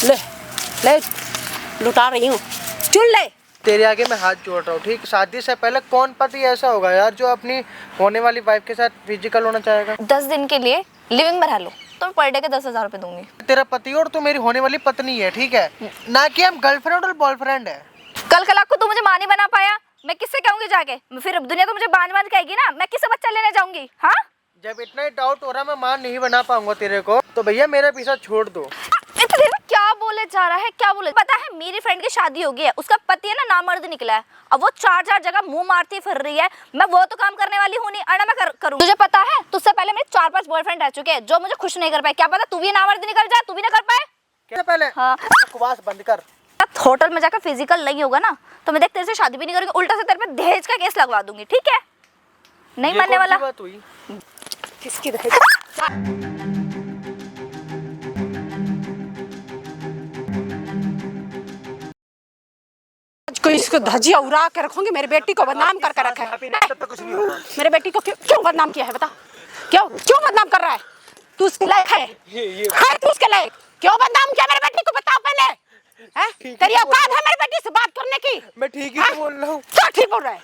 ले ले लुटा रही हूँ, चुन ले। तेरे आगे मैं हाथ जोड़ रहा हूँ, ठीक। शादी से पहले कौन पति ऐसा होगा यार जो अपनी होने वाली वाइफ के साथ फिजिकल होना चाहेगा। 10 दिन के लिए लिविंग में रह लो तो पर डे के 10,000 रुपए दूंगी। तेरा पति और तू मेरी होने वाली पत्नी है, ठीक है, ना कि हम गर्लफ्रेंड और बॉयफ्रेंड है। कल को तू मुझे मां नहीं बना पाया, मैं किससे कहूंगी जाके? फिर दुनिया तो मुझे बांझ कहेगी ना, मैं किससे बच्चा लेने जाऊंगी? हाँ, जब इतना ही डाउट हो रहा मैं मां नहीं बना पाऊंगा तेरे को, तो भैया मेरा पीछा छोड़ दो। क्या बोले जा रहा है, क्या बोले? पता है मेरी फ्रेंड की शादी हो गई है, उसका पति है ना नामर्द निकला है, अब वो 4 जगह मुंह मारती फिर रही है। मैं वो तो काम करने वाली हूँ नहीं, अरे मैं करूँ। तुझे पता है तुझसे पहले मेरे 4-5 बॉयफ्रेंड रह चुके हैं जो मुझे खुश नहीं कर पाए। क्या पता तू भी नामर्द निकल जाए, तू भी ना कर पाए। क्या पहले हाँ, बकवास बंद कर। होटल में जाकर फिजिकल नहीं होगा ना तो मैं देख तेरे से शादी भी नहीं करूंगी, उल्टा से तेरे पे दहेज का केस लगवा दूंगी, ठीक है? नहीं मानने वाला। बात हुई किसकी दहेज? कोई इसको धजिया उड़ा के रखूंगी, मेरी बेटी को बदनाम करके रखा है। मेरे बेटी को क्यों बदनाम किया है बता? क्यों बदनाम कर रहा है? तू उसके लायक है? तू उसके लायक क्यों बदनाम किया मेरे बेटी को, बता पहले। तेरी औकात है मेरी बेटी से बात करने की? मैं ठीक ही बोल रहा हूँ। क्या ठीक बोल रहा है?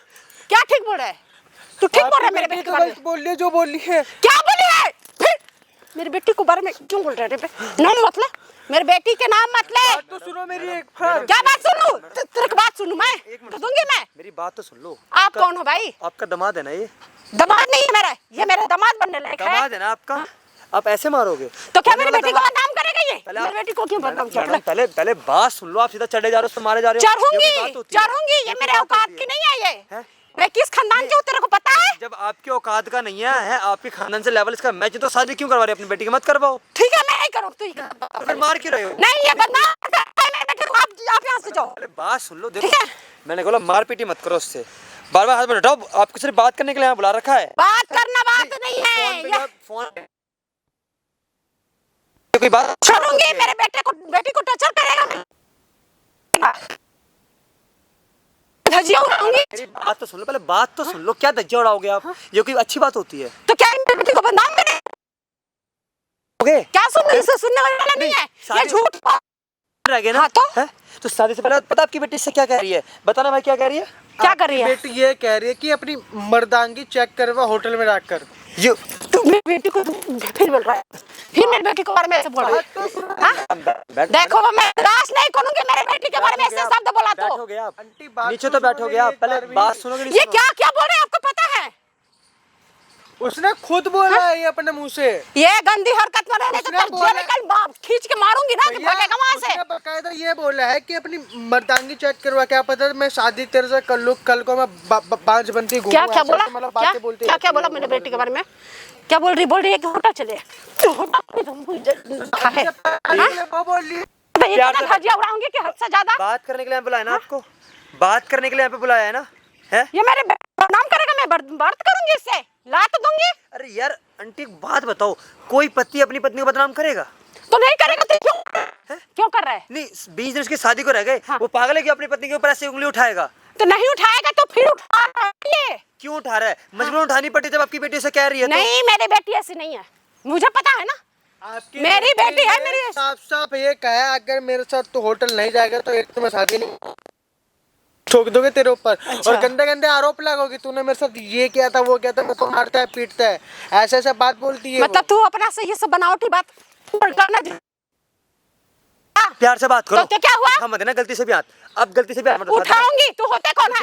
क्या ठीक बोल रहा है? तू ठीक बोल रहा है? मेरे बेटी को बोल रही है जो बोल रही है। क्या बोली है? फिर मेरी बेटी को बारे में क्यों बोल रहे हैं? नाम मत ले, मेरे बेटी के नाम मत ले। तो सुनो मेरी एक। क्या बात सुनूं? तेरी बात सुनूं मैं? तो दूंगी मैं। मेरी बात तो सुन लो। आप कौन हो भाई? आपका दामाद है ना ये? दामाद नहीं है मेरा, ये मेरा दामाद बनने लायक है। दामाद है ना आपका? आप ऐसे मारोगे तो क्या मेरी बेटी को बदनाम करेगा ये? मेरी बेटी को क्यों बदनाम कर रहा है? पहले बात सुन लो। आप सीधा चढ़े जा रहे हो तो मारे जा रहे हो। चढ़ूंगी, ये मेरे औकात की नहीं है। ये मैं किस खानदान की हूँ तेरे को पता है? जब आपके औकात का नहीं है, आपके खानदान से लेवल इसका मैच, तो शादी क्यों करवा रही है अपनी बेटी की? मत करवाओ। ठीक है मैं नहीं करूँ, तू ही कर। फिर मार क्यों रहे हो? नहीं, ये बदनाम करता है मेरी बेटी को। आप यहाँ से जाओ। पहले बात सुन लो। देखो मैंने बोला मार पीटी मत करो उससे, बार बार हाथ में उठाओ। आपको सिर्फ बात करने के लिए यहाँ बुला रखा है। बात करना बात नहीं है। फोन कोई बात छोड़ूंगी, मेरे बेटी को टचर करेगा। धजिया उड़ाऊंगी। मेरी बात तो सुन लो, पहले बात तो सुन लो। क्या धज्जियां उड़ाओगे आप? ये कोई अच्छी बात होती है? तो क्या मेरी बेटी को बदनाम करें? क्या सुन? इसे सुनने वाला नहीं है, ये झूठ रह गया ना। हाँ तो शादी से पहले पता आपकी बेटी से क्या कह रही है? बताना भाई क्या कह रही है? क्या कर रही है? बेटी ये कह रही है कि अपनी मर्दांगी चेक करवा होटल में रखकर। ये तू मेरी बेटी को फिर बोल रहा है, फिर मेरी बेटी के बारे में ऐसे बोल रहा है। देखो मैं बर्दाश्त नहीं करूंगी मेरे बेटी के बारे में ऐसे शब्द बोला तो। बैठोगे आप नीचे, तो बैठोगे आप। पहले बात सुनोगे। ये क्या बोल रहे हैं आपको पता है? उसने खुद बोला है ये अपने मुंह से। ये गंदी हरकत में रहने तो कल खींच के मारूंगी ना, भागेगा वहां से। उसने बकायदा ये बोला है कि अपनी मर्दांगी चेक करवा। क्या पता मैं शादी तेरे से कल को मैं बांझ बनती घूमूं। क्या बोला? क्या बोला मेरे बेटी के बारे में? क्या बोल रही है कि होटल चले? धजिया उड़ाऊंगी कि हद से ज्यादा? बात करने के लिए बुलाया ना आपको? बात करने के लिए यहाँ पे बुलाया है ना? है ये मेरे बदनाम करेगा, मैं बात करूंगी इससे, लात दूंगी। अरे यार आंटी एक बात बताओ, कोई पति अपनी पत्नी को बदनाम करेगा? तो नहीं करेगा तो क्यों कर रहा है? नहीं 20 दिन उसकी शादी को रह गए। वो पागल है कि अपनी पत्नी के ऊपर ऐसे उंगली उठाएगा? तो नहीं उठाएगा तो फिर उठा रहा है। क्यों उठा रहा है? मजबूरन उठानी पड़ी जब आपकी बेटी से कह रही है। नहीं मेरी बेटी ऐसी नहीं है, मुझे पता है ना। मेरी बेटी है, मेरी साफ ये कहा अगर मेरे साथ तो होटल नहीं जाएगा तो एक तो मैं शादी नहीं ठोक दोगे तेरे ऊपर। और गंदे आरोप लगोगे तूने मेरे साथ ये किया था वो किया था, मैं तो मारता है पीटता है, ऐसे बात बोलती है। मतलब तू अपना से ये सब बनावटी बात करना। प्यार से बात करो। तो क्या हुआ? हम मत ना गलती से भी हाथ, अब गलती से भी हाथ उठाऊंगी। तू होते कौन है?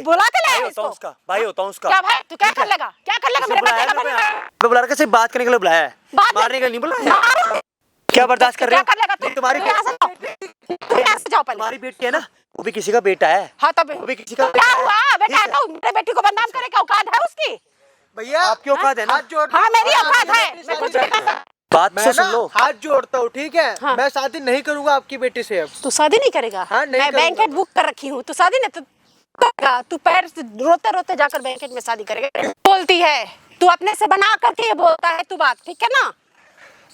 बुला के लाया इसको। भाई होता हूँ उसका। क्या भाई तू क्या कर लेगा? मेरे बेटे का मैं बुला रहा सिर्फ बात करने के लिए बुलाया है, मारने के लिए नहीं बुलाया। क्या बर्दाश्त कर रहे हो? क्या कर लेगा तू? तुम्हारी जाओ पहले। तुम्हारी बेटी है ना, वो भी किसी का बेटा है। हाँ तब वो भी किसी का क्या हुआ? बेटा है तो मेरे बेटी को बदनाम करे क्या औकात है उसकी? भैया आपकी औकात है ना? हाँ मेरी औकात है, मैं कुछ नहीं कर सकता। बात तो सुन लो। हाथ जोड़ता हूँ ठीक है। हाँ। मैं शादी नहीं करूंगा आपकी बेटी से। अब तू शादी नहीं करेगा? हाँ, नहीं मैं बैंकेट बुक कर रखी हूँ, तू शादी नहीं तो तू पैर से रोते रोते जाकर बैंकेट में शादी करेगा। बोलती है तू अपने से बना करके बोलता है तू बात, ठीक है ना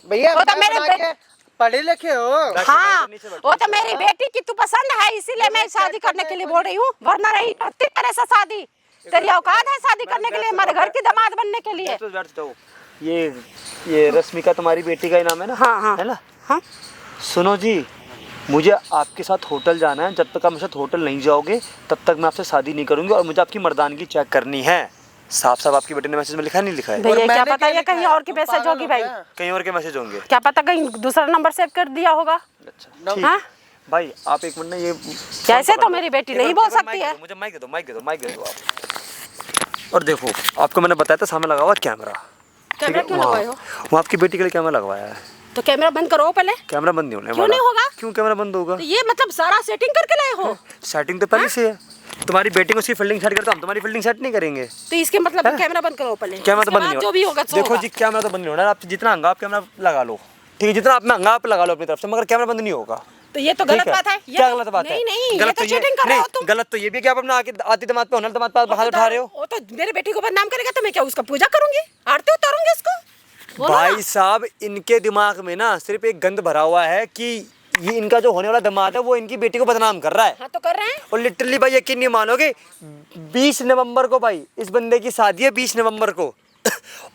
भैया? वो तो मेरे पढ़े लिखे हो। हाँ वो तो मेरी बेटी की तू पसंद है इसीलिए मैं शादी करने के लिए बोल रही हूँ, वरना नहीं करती तरह से शादी। तेरी औकात है शादी करने के लिए, हमारे घर की दामाद बनने के लिए। ये रश्मिका तुम्हारी बेटी का ही नाम है ना? हाँ हाँ है ना? हाँ सुनो जी, मुझे आपके साथ होटल जाना है। जब तक आप मेरे साथ होटल नहीं जाओगे तब तक मैं आपसे शादी नहीं करूंगी, और मुझे आपकी मर्दानगी चेक करनी है। साफ साफ आपकी बेटे ने मैसेज में लिखा है, नहीं लिखा है? भैया क्या मैंने पता क्या ये लिखा कहीं है? और की तुम मैसेज पागल होगी हो भाई। क्या? कहीं और के मैसेज होंगे। क्या पता कहीं दूसरा नंबर सेव कर दिया होगा। अच्छा हाँ? भाई आप एक मिनट ना ये कैसे तो मेरी बेटी नहीं बोल सकती है। मुझे माइक दे दो आप। और देखो, आपको मैंने बताया था सामने लगा हुआ कैमरा। कैमरा क्यों लगाए हो? वो आपकी बेटी के लिए कैमरा लगवाया है। तो कैमरा बंद करो पहले। कैमरा बंद नहीं होने क्यों वाला। नहीं होगा? क्यों कैमरा बंद होगा? तो ये मतलब सारा सेटिंग करके लाए हो? सेटिंग तो पहले से है। तुम्हारी बेटी को उसकी फील्डिंग सेट करता, हम तुम्हारी फील्डिंग सेट नहीं करेंगे। तो इसके मतलब कैमरा बंद करो पहले। कैमरा तो इसके बंद बाद नहीं जो भी होगा सो देखो होगा। जी, कैमरा तो बंद नहीं होना। आप जितना हंगा आप कैमरा लगा लो, ठीक है, जितना आप में हंगा आप लगा लो अपनी तरफ से, मगर कैमरा बंद नहीं होगा। तो ये तो ठीक गलत बात है। ये क्या तो- गलत बात है? नहीं नहीं, ये गलत तो तो ये चीटिंग कर रहे हो तुम। गलत तो ये भी है कि आप अपना आती दमाद पे हुनर दमाद पे हाथ उठा रहे हो। वो तो मेरे बेटी को बदनाम करेगा तो मैं क्या उसका पूजा करूंगी, आरती उतारूंगी इसको? बोलो ना। भाई साहब, इनके दिमाग में ना सिर्फ एक गंद भरा हुआ है कि ये इनका जो होने वाला दामाद है वो इनकी बेटी को बदनाम कर रहा है। हाँ तो कर रहे हैं। और लिटरली भाई यकीन नहीं मानोगे, 20 नवंबर को भाई इस बंदे की शादी है, 20 नवंबर को।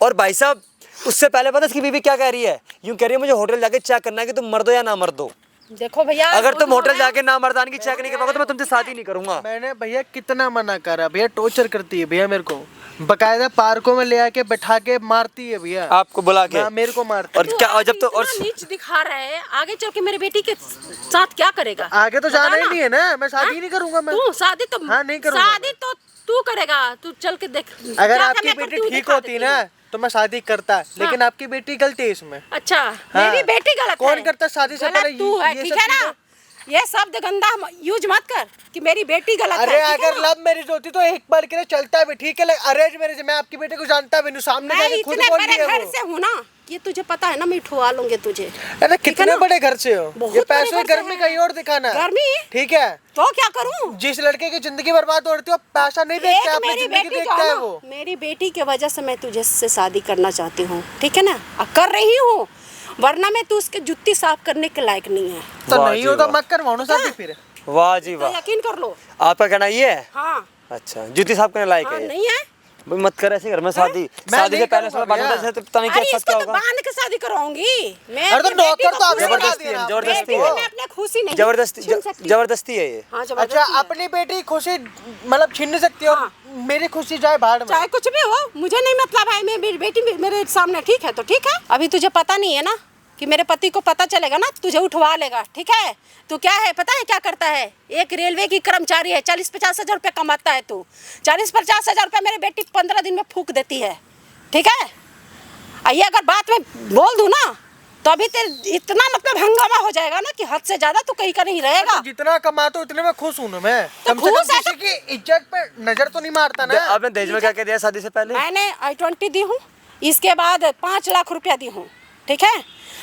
और भाई साहब उससे पहले पता है इसकी बीवी क्या कह रही है? यूं कह रही है मुझे होटल जाके चेक करना है कि तुम मर्द हो या ना मर्द हो। देखो भैया, अगर वो तुम तो होटल है। जाके ना मर्दानगी चेक नहीं कर पाओगे तो मैं तुमसे शादी नहीं करूंगा। मैंने भैया कितना मना करा, भैया टॉर्चर करती है भैया मेरे को, बकायदा पार्कों में ले आके बैठा के मारती है भैया। आपको बुला के मेरे को मारती और है। क्या, और जब तो और इतना नीच दिखा रहा है, आगे चल के मेरे बेटी के साथ क्या करेगा? आगे तो जाना ही बताना। नहीं है ना, मैं शादी नहीं करूंगा मैं। तू शादी तो हाँ, नहीं करूंगा शादी तो तू करेगा, तू चल के देख। अगर क्या आपकी करना बेटी करती हूँ, ठीक दिखा होती देती ना हूँ। तो मैं शादी करता, लेकिन आपकी बेटी गलती है इसमें। अच्छा, हाँ। मेरी बेटी गलत है। कौन करता शादी से गलत पहले तू है, ये ठीक सब है ना? चीजें? ये शब्द गंदा यूज मत कर कि मेरी बेटी गलत अरे है। ठीक है अगर ना? लव मैरिज होती तो एक बार के लिए चलता भी, ठीक है। अरेंज मैरिज मैं आपकी बेटे को जानता भी नहीं, सामने मैं जाके खुद इतने बोल बड़े दिया घर वो। से हूँ ना, ये तुझे पता है ना, मैं ठुआ लूंगी तुझे। अरे है कितने ना? बड़े घर से हो, बहुत ये बड़े पैसों घर की से गर्मी है। कहीं और दिखाना। गर्मी? ठीक है, तो क्या करूं? जिस लड़के की जिंदगी बर्बाद हो रही है पैसा नहीं देखता, एक अपनी मेरी जिंदगी बेटी जो देखता है है ना, वो। मेरी बेटी की वजह से मैं तुझे से शादी करना चाहती हूँ, ठीक है ना? अब कर रही हूँ, वरना मैं तू उसके जुत्ती साफ करने के लायक नहीं है। तो वाह नहीं जी हो तो वाह। मत करवाओ ना शादी फिर। वाह जी तो वाह, यकीन कर लो। आपका कहना ये है? हाँ अच्छा, जूती साहब करने लायक हाँ, है ये। नहीं है। भाई मत कर ऐसे घर में शादी। मैं शादी नहीं से पहले करूंगा बात भैया। होता है तो पता नहीं क्या अरे साथ इसको क्या तो होगा। बांध के शादी कराऊंगी मैं। अरे तो अपनी बेटी नौकर को तो आप खुशी जबरदस्ती नहीं- है, जबरदस्ती बेटी है। को मैं अपने खुशी नहीं जबरदस्ती छीन सकती। जबरदस्ती है ये। हाँ, अच्छा, जबरदस्ती है। अपनी बेटी खुशी मतलब छीन नहीं सकती और हाँ। मेरी खुशी जाए भाड़ में। चाहे कुछ भी हो, मुझे नहीं मतलब है। मैं मेरी बेटी मेरे सामने ठीक है तो ठीक है। अभी तुझे पता नहीं है ना कि मेरे पति को पता चलेगा ना तुझे उठवा लेगा, ठीक है? तू क्या है पता है क्या करता है? एक रेलवे की कर्मचारी है, 40-50 हजार रुपये कमाता है तू। 40-50 हजार रुपये मेरी बेटी 15 दिन में फूक देती है, ठीक है? ये अगर बात में बोल दूं ना तो अभी तेरे इतना मतलब हंगामा हो जाएगा ना कि हद से ज्यादा तू कहीं का नहीं रहेगा। तो जितना कमाता हूँ उतने में खुश हूँ ना मैं। तो कम से कम खुश है किसी की इज्जत पे नजर तो नहीं मारता ना। आपने दहेज में क्या कह दिया शादी से पहले? मैंने I-20 दी हूँ, इसके बाद 5 लाख रुपया दी हूँ, ठीक है?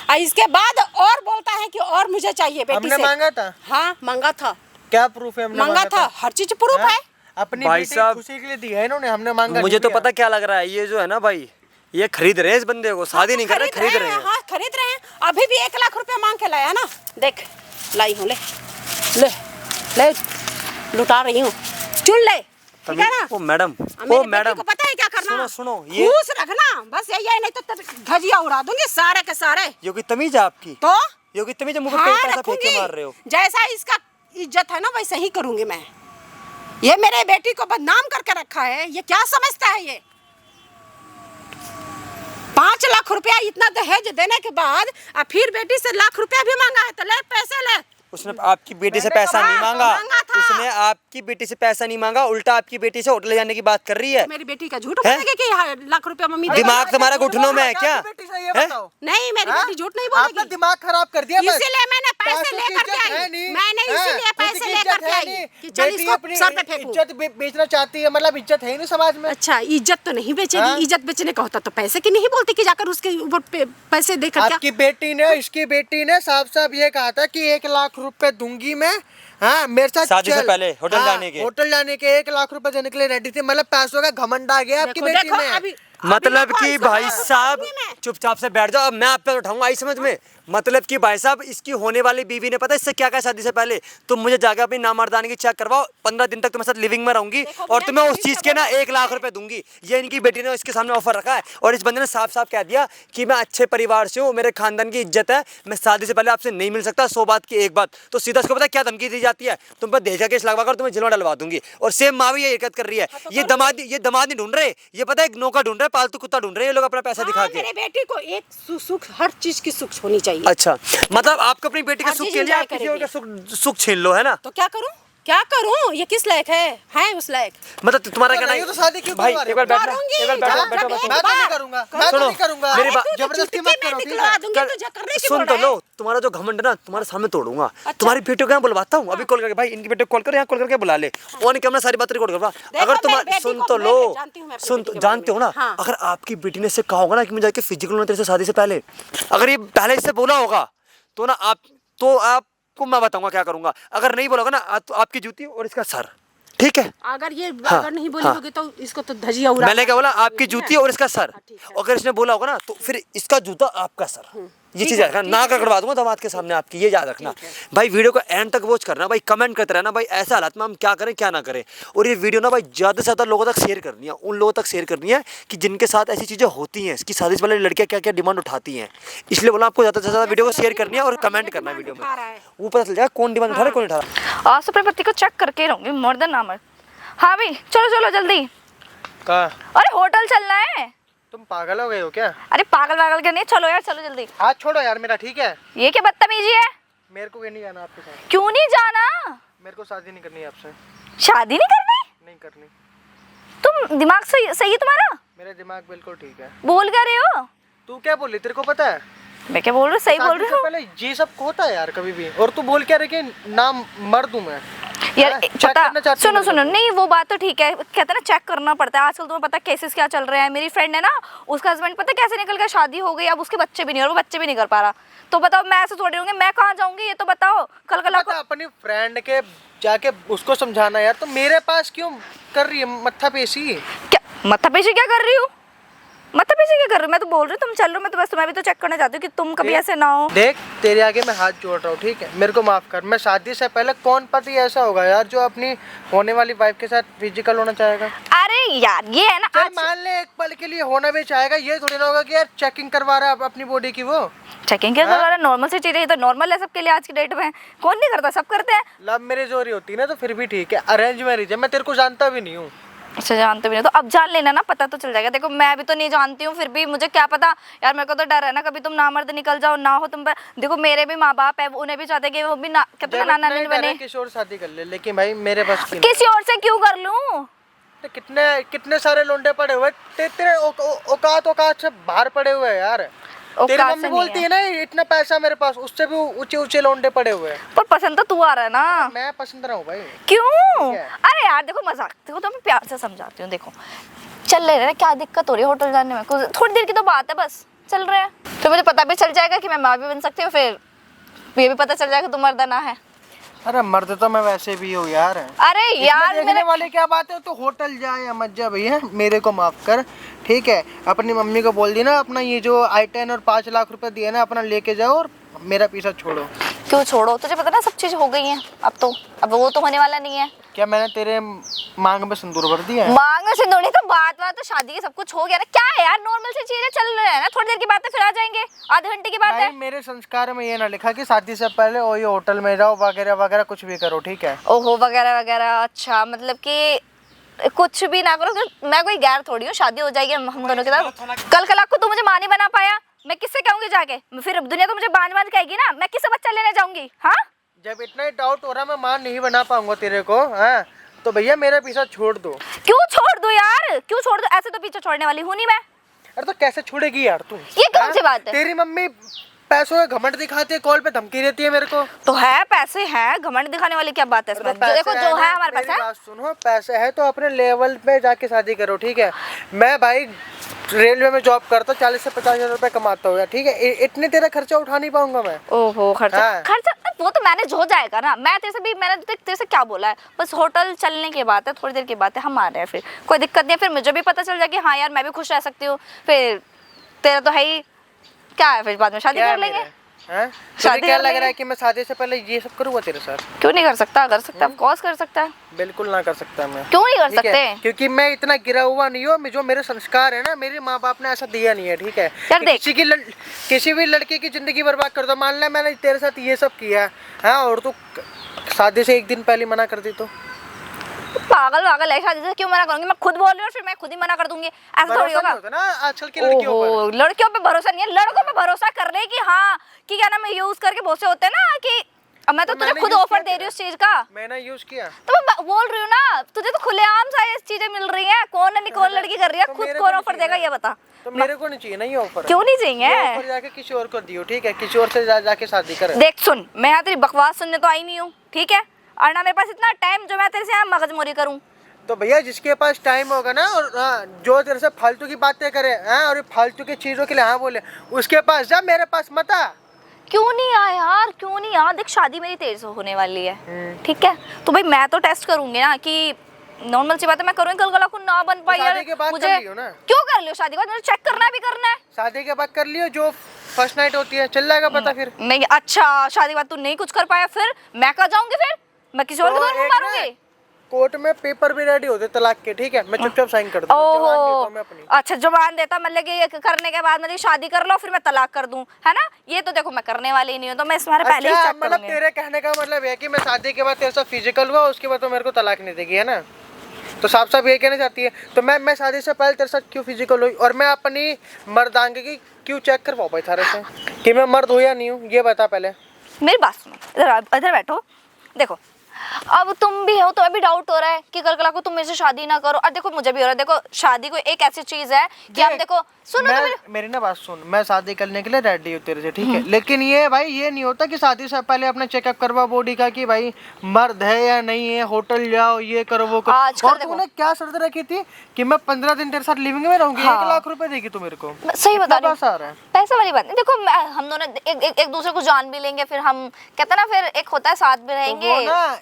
और इसके बाद और बोलता है कि और मुझे चाहिए बेटी हमने से। मांगा था। हाँ मांगा था, क्या प्रूफ है? हमने मांगा था, हर चीज प्रूफ हाँ? है। अपनी भाई बेटी की साहब, खुशी के लिए दिया है इन्होंने, हमने मांगा मुझे नहीं तो दिया। पता क्या लग रहा है, ये जो है ना भाई, ये खरीद रहे हैं इस बंदे को, शादी नहीं कर रहे, खरीद रहे हैं। हाँ खरीद रहे हैं। अभी भी 1 लाख रुपया मांग के लाया ना, देख लाई हूँ, ले ले ले लुटा रही हूँ, चुन ले, ठीक है ना? ओ मैडम, मेरी ओ बेटी मैडम, को पता है क्या करना? सुनो सुनो, ये खुश रखना बस, यही है, नहीं तो तेरे धजिया उड़ा दूंगी सारे के सारे। ये कोई तमीज है आपकी? तो ये कोई तमीज है? मुंह पे हाँ, पैसा फेंक के रखूंगी। मार रहे हो। जैसा इसका इज्जत है ना वैसे ही करूंगी मैं। ये मेरे बेटी को बदनाम करके रखा है, ये क्या समझता है ये? 5 लाख रुपया इतना दहेज देने के बाद अब फिर बेटी से लाख रुपया भी मांगा है, तो ले पैसे ले। उसने आपकी बेटी से पैसा नहीं मांगा, मांगा था। उसने आपकी बेटी से पैसा नहीं मांगा, उल्टा आपकी बेटी से होटल जाने की बात कर रही है। मेरी बेटी का झूठ हैं? बोलेगी कि हाँ, लाख रुपया मम्मी दे दिमाग दो। तुम्हारा घुटनों में है क्या? आपकी बेटी से ये हैं? बताओ। नहीं, मेरी हाँ? बेटी झूठ नहीं आपने बोलेगी। दिमाग खराब कर दिया बस। इसीलिए मैंने पैसे पैसों की लेकर के इज्जत आई। है नहीं। मैंने हाँ, इसीलिए खुद पैसे की लेकर इज्जत के है आई नहीं। कि चल बेटी इसको अपनी सर पे फेंकूं। इज्जत बेचना चाहती है, मतलब इज्जत है ही नहीं समाज में। अच्छा, इज्जत तो नहीं बेचेगी। हाँ? इज्जत बेचने का होता तो पैसे की नहीं बोलती कि जाकर उसके ऊपर पैसे देकर क्या? आपकी बेटी ने, इसकी बेटी ने साफ साफ ये कहा था कि 1 लाख रुपए दूंगी मैं, हाँ मेरे साथ शादी से चल। पहले होटल हाँ, जाने के। होटल जाने के 1 लाख रुपए देने के लिए रेडी थी। मतलब पैसों का घमंड आ गया आपकी देखो, बेटी देखो, में। अभी मतलब देखो, कि इसको भाई बताऊंगी साहब मैं। चुपचाप से बैठ जाओ, अब मैं आप पे उठाऊंगा, आई समझ में? मतलब कि भाई साहब इसकी होने वाली बीवी ने पता है इससे क्या कहा शादी से पहले, तुम मुझे जाकर अपनी नामर्दानी की चेक करवाओ, 15 दिन तक तुम्हारे साथ लिविंग में रहूंगी और तुम्हें उस चीज के ना 1 लाख रुपए दूंगी। ये इनकी बेटी ने इसके सामने ऑफर रखा है और इस बंदे ने साफ साफ कह दिया कि मैं अच्छे परिवार से हूँ, मेरे खानदान की इज्जत है, मैं शादी से पहले आपसे नहीं मिल सकता, 100 बात की एक बात। तो सीधा उसको पता क्या धमकी दी जाती है, तुम पर देश का केस लगवा कर तुम्हें जेल में डलवा दूंगी। और सेम माँ भी ये हरकत कर रही है। ये दामाद नहीं ढूंढ रहे, ये पता है एक नौका ढूंढ रहे, पालतू कुत्ता ढूंढ रहे हैं ये लोग अपना पैसा दिखा के। मेरे बेटी को एक सुख, हर चीज की सुख होनी चाहिए। अच्छा, मतलब आपको अपनी बेटी के हर सुख चीज के लिए enjoy आप किसी और करेंगे। का सुख छीन लो, है ना? तो क्या करूं, क्या करूं? ये किस लायक है उस लायक? मतलब तुम्हारा कहना नहीं तो शादी क्यों भाई करवा रहे एक बार हो? बैठो, करूंगी, एक बार बैठो, जब बैठो, एक बैठो। मैं तो नहीं बार- करूंगा, मैं तो सुनो, नहीं करूंगा। मेरी बात- जबरदस्ती मत करो, ठीक निकलवा है? दूंगी तुझे, करने की सुन बोल तो रहा है। लो, तुम्हारा जो घमंड है ना तुम्हारे सामने तोड़ूंगा। तुम्हारी बेटी को यहाँ बुलवाता हूँ अभी, कॉल करके भाई इनकी बेटी को कॉल कर, यहाँ कॉल करके बुला ले, ऑन कैमरा सारी बात रिकॉर्ड करवा। अगर मेरी तुम्हारा बेटी सुन को तो मैं लो, जानती हूँ, मैं अपनी सुन बेटी तो के बारे जानते हो में। ना, हाँ। अगर आपकी बेटी ने इससे कहा होगा ना कि मुझे जाके फिजिकल होना तेरे से शादी से पहले, अगर ये पहले इससे बोला होगा तो ना आपको मैं बताऊंगा क्या करूंगा। अगर नहीं बोला होगा ना तो आपकी जूती और इसका सर, ठीक है? अगर ये हाँ, अगर नहीं बोली हाँ। होगी तो इसको तो धजिया उड़ा। मैंने क्या बोला, आपकी जूती और इसका सर। ठीक है। अगर इसने बोला होगा ना तो फिर इसका जूता आपका सर, ये चीज रखना, नाक रगड़वा दूंगा दामाद के सामने आपकी, ये याद रखना भाई। वीडियो को एंड तक वॉच करना भाई, कमेंट करते रहना भाई ऐसा हालात में हम क्या करें क्या ना करें। और ये वीडियो ना भाई ज़्यादा से ज़्यादा लोगों तक शेयर करनी है, उन लोगों तक शेयर करनी है कि जिनके साथ ऐसी चीज़ें होती हैं, इसकी शादी से पहले लड़कियाँ क्या क्या डिमांड उठाती हैं। इसलिए बोला आपको ज़्यादा से ज़्यादा वीडियो को शेयर करनी है और कमेंट करना है वीडियो में, वो पता चल जाएगा कौन डिमांड उठा रहा है कौन उठा रहा है। आज तो पति को चेक करके रहूंगी, मर्द ना मर्द। हाँ भाई चलो चलो जल्दी, कहाँ? अरे होटल चलना है। तुम पागल हो गए हो क्या? अरे पागल वागल के नहीं, चलो यार चलो जल्दी। हाथ छोड़ो यार मेरा, ठीक है? ये क्या बदतमीजी है? मेरे को भी नहीं जाना आपके साथ, क्यों नहीं जाना? मेरे को शादी नहीं करनी है आपसे, शादी नहीं करनी? नहीं करनी। तुम दिमाग सही है तुम्हारा? मेरा दिमाग बिल्कुल ठीक है। बोल क्या रहे हो? तू क्या बोली, तेरे को पता है? मैं क्या बोल रही हूँ, सही बोल शादी रही से हूँ पहले ये सब होता है यार कभी भी, और तू बोल क्या रही कि नाम मर्द हूँ मैं? यार। हाँ, check करना पता चाहती सुनो हूँ सुनो, मेरे को। नहीं वो बात तो ठीक है, कहते हैं ना चेक करना पड़ता है। आजकल तुम्हें पता है केसेस क्या चल रहे हैं। मेरी फ्रेंड है ना, उसका हस्बैंड पता है कैसे निकल गया, शादी हो गई, अब उसके बच्चे भी नहीं, और वो बच्चे भी नहीं कर पा रहा। तो बताओ मैं ऐसे थोड़ी रहूंगी, मैं कहाँ जाऊंगी ये तो बताओ। कल पता अपनी फ्रेंड के जाके उसको समझाना यार, तो मेरे पास क्यों कर रही है मत्था पेशी? क्या माथापेशी क्या कर रही हूँ? माथापेशी क्या कर रही हूँ? मैं तो बोल रही हूँ तुम चल रहे हो, मैं तो बस तुम्हें भी तो चेक करना चाहती हूँ कि तुम कभी ऐसे ना हो। देख तेरे आगे मैं हाथ जोड़ रहा हूँ, ठीक है? मेरे को माफ कर। मैं शादी से पहले कौन पति ऐसा होगा यार जो अपनी होने वाली वाइफ के साथ फिजिकल होना चाहेगा? अरे यार ये है ना, चल आज मान ले एक पल के लिए होना भी चाहेगा, ये थोड़ी ना होगा कि यार चेकिंग करवा रहा है अपनी बॉडी की। वो चेकिंग क्या कर रहा है? नॉर्मल सी चीजें, ये तो नॉर्मल है सबके लिए आज की डेट में। कौन नहीं करता, सब करते हैं। लव मैरिज हो रही होती है ना तो फिर भी ठीक है, अरेंज मैरिज है, मैं तेरे को जानता भी नहीं हूँ। अच्छा जानते भी नहीं तो अब जान लेना ना, पता तो चल जाएगा। देखो मैं भी तो नहीं जानती हूँ, फिर भी मुझे क्या पता यार, मेरे को तो डर है ना कभी तुम नामर्द निकल जाओ ना हो तुम पे। देखो मेरे भी माँ बाप है, उन्हें भी चाहते कि वो भी ना कितना नाना नहीं बने। किसी और शादी कर ले, लेकिन भाई मेरे बस की नहीं। किसी और से क्यों कर लूँ? तो कितने सारे लोंडे पड़े हुए, तेरे औकात से बाहर पड़े हुए हैं यार। तेरी औकात मम्मी से नहीं बोलती है ना इतना पैसा मेरे पास, उससे भी ऊंचे ऊंचे लोंडे पड़े हुए हैं। पर पसंद तो तू आ रहा है ना। मैं पसंद रहा हूँ भाई। क्यों? ठीक है। अरे यार देखो मजाक, देखो तो मैं प्यार से समझाती हूँ। देखो चल रहे हैं, क्या दिक्कत हो रही है होटल जाने में? कुछ थोड़ी देर की तो बात है, बस चल रहे हैं। फिर मुझे पता भी चल जाएगा कि मैं माँ भी बन सकती हूँ, फिर ये भी पता चल जाएगा तुम मर्द ना है। अरे मर्द तो मैं वैसे भी हूँ यार। अरे यार देखने वाली क्या बात है, तो होटल जाए या मत जा भैया, मेरे को माफ कर, ठीक है? अपनी मम्मी को बोल दी ना अपना ये जो i10 और 5 लाख रुपए दिए ना अपना लेके जाओ और मेरा पीछा छोड़ो। क्यों छोड़ो? तुझे पता ना सब चीज हो गई है अब तो, अब वो तो होने वाला नहीं है। क्या मैंने तेरे मांग में सिंदूर भर दिया है? मांग में सिंदूर नहीं तो बात तो शादी की सब कुछ हो गया ना। क्या है यार, नॉर्मल सी चीजें चल रही है ना, थोड़ी देर की बात है फिर आ जाएंगे, आधे घंटे की बात है। भाई मेरे संस्कार में ये ना लिखा कि शादी से पहले ओ ये होटल में जाओ वगैरह वगैरह कुछ भी करो, ठीक है? ओहो वगैरह वगैरह, अच्छा मतलब कि कुछ भी ना करो कि मैं कोई गैर थोड़ी हूँ, शादी हो जाएगी हम दोनों के साथ। कल को तू मुझे माँ नहीं बना पाया, मैं किससे कहूंगी जाके? फिर दुनिया तो मुझे बांझ कहेगी ना, मैं किससे बच्चा लेने जाऊंगी? हाँ जब इतना ही डाउट हो रहा मैं मान नहीं बना पाऊंगा तेरे को, हाँ तो भैया मेरा पीछा छोड़ दो। क्यों छोड़ दो यार, क्यों छोड़ दो? ऐसे तो पीछे छोड़ने वाली हूँ नहीं मैं। अरे तो कैसे छोड़ेगी यार तू? ये कौन सी बात है? तेरी मम्मी पैसों का घमंड दिखाती है, कॉल पे धमकी देती है मेरे को। तो है, पैसे हैं, घमंड दिखाने वाली क्या बात है इसमें? देखो जो है हमारे पास है। बात सुनो, पैसे है तो अपने लेवल पे जाके शादी करो, ठीक है? मैं भाई रेलवे में जॉब करता हूँ, 40 से 50 हजार रुपए कमाता हूँ, ठीक है? इतने तेरा खर्चा उठा नहीं पाऊंगा मैं। ओहो खर्चा हाँ। खर्चा वो तो मैनेज हो जाएगा ना। मैं तेरे से भी, मैंने तेरे से क्या बोला है, बस होटल चलने की बात है, थोड़ी देर की बात है, हम आ रहे हैं, फिर कोई दिक्कत नहीं है। फिर मुझे भी पता चल जाए कि हाँ यार मैं भी खुश रह सकती हूँ। फिर तेरा तो है ही, क्या है, फिर बाद में शादी कर लेंगे। हैं? शादी तुझे क्या कर लग लेंगे। रहा है कि मैं शादी से पहले ये सब करूँगा तेरे साथ? क्यों नहीं कर सकता? कर सकता, ऑफ कोर्स कर सकता है। बिल्कुल ना कर सकता मैं। क्यों नहीं कर ठीक है? सकते? क्योंकि मैं इतना गिरा हुआ नहीं हूँ, जो मेरे संस्कार है ना, मेरे माँ बाप ने ऐसा दिया नहीं है, ठीक है? यार कि देख। किसी भी लड़के की जिंदगी बर्बाद कर दो। मान ले मैंने तेरे साथ ये सब किया है और तू शादी से एक दिन पहले मना कर दी तो? पागल पागल है, शादी से क्यों मना करूंगी? मैं खुद बोल रही हूँ फिर मैं खुद ही मना कर दूंगी, ऐसा थोड़ी भरोसा होगा। नहीं होता ना आजकल की लड़कियों पर। ओहो, लड़कियों पे भरोसा नहीं है, लड़कों पे भरोसा कर ले कि हाँ कि क्या नाम यूज करके बहुत से होते हैं ना कि अब मैं तो तुझे मैंने खुद use ऑफर किया दे रही हूँ उस चीज का। मैंने यूज किया तो मैं बोल रही हूँ ना, तुझे तो खुलेआम सारी चीजें मिल रही हैं, कौन नहीं कौन लड़की कर रही है, तो खुद मेरे कौन को ऑफर नहीं देगा चाहिए ये बता। तो मेरे को नहीं चाहिए ना ये ऑफर। क्यों नहीं चाहिए? ऑफर जाके किसी और को दियो, ठीक है? किसी और से जाके शादी कर। देख सुन, मैं यहाँ तेरी बकवास सुनने तो आई नहीं हूँ, ठीक है? और ना मेरे पास इतना टाइम जो मैं तेरे से यहाँ मगजमोरी करूँ। तो भैया जिसके पास टाइम होगा ना और जो तेरे से फालतू की बातें करे और फालतू की चीजों के लिए हाँ बोले, उसके पास जा, मेरे पास मत आ। क्यों नहीं आ यार, क्यों नहीं आ? देख शादी मेरी तेज होने वाली है, ठीक है? तो भाई मैं तो टेस्ट करूंगी ना कि नॉर्मल सी बात है, मैं करूंगी, कल गला को ना बन पाई यार। शादी के बाद मुझे कर लियो ना। क्यों कर लियो शादी के बाद? मुझे चेक करना भी करना है। शादी के बाद कर लियो, जो फर्स्ट नाइट होती है चल जाएगा पता फिर। नहीं, अच्छा शादी के बाद तू नहीं कुछ कर पाया, फिर मैं कहाँ जाऊंगी? फिर मैं किसी और के तो घर में एक ना मारूंगी। कोर्ट में पेपर भी रेडी होते तलाक के, ठीक है? मैं चुपचाप साइन कर दूंगा, जवान देता ओहो, हूं मैं अपनी। अच्छा जबान देता मतलब कि ये करने के बाद मतलब शादी कर लो फिर मैं तलाक कर दूं, है ना? ये तो देखो मैं करने वाली ही नहीं हूँ, तो मैं तुम्हारे पहले ही अच्छा, चेक मतलब करूंगी। तेरे कहने का मतलब है कि मैं शादी के बाद तेरे साथ फिजिकल हुआ, उसके बाद तो मेरे को तलाक नहीं देगी, है ना? तो साफ साफ ये कहना चाहती है। तो मैं शादी से पहले तेरे साथ क्यों फिजिकल हुई और मैं अपनी मर्दांगी क्यों चेक कर पाऊँ थारे से कि मैं मर्द हूँ या नहीं हूँ? ये बता पहले। मेरी बात सुनो, इधर बैठो। देखो अब तुम भी हो तो अभी डाउट हो रहा है कि कल को तुम मेरे से शादी ना करो, और देखो मुझे भी हो रहा है। देखो शादी कोई एक ऐसी चीज है कि हम देखो सुनो तो मेरी ना बात सुन, मैं शादी करने के लिए रेडी हूँ तेरे से, ठीक है? लेकिन ये भाई ये नहीं होता कि शादी से पहले अपना चेकअप करवा बॉडी का कि भाई मर्द है या नहीं है, होटल जाओ, ये करो वो करो। आजकल और देखो। तूने क्या शर्त रखी थी कि मैं 15 दिन तेरे साथ लिविंग में रहूंगी? हाँ। 1 लाख रुपए देगी तू मेरे को? सही बता रही पैसा आ रहा है। पैसे वाली बात नहीं। देखो हम दोनों एक दूसरे को जान भी लेंगे, फिर हम कहते ना फिर एक होता है साथ भी तो रहेंगे। वो ना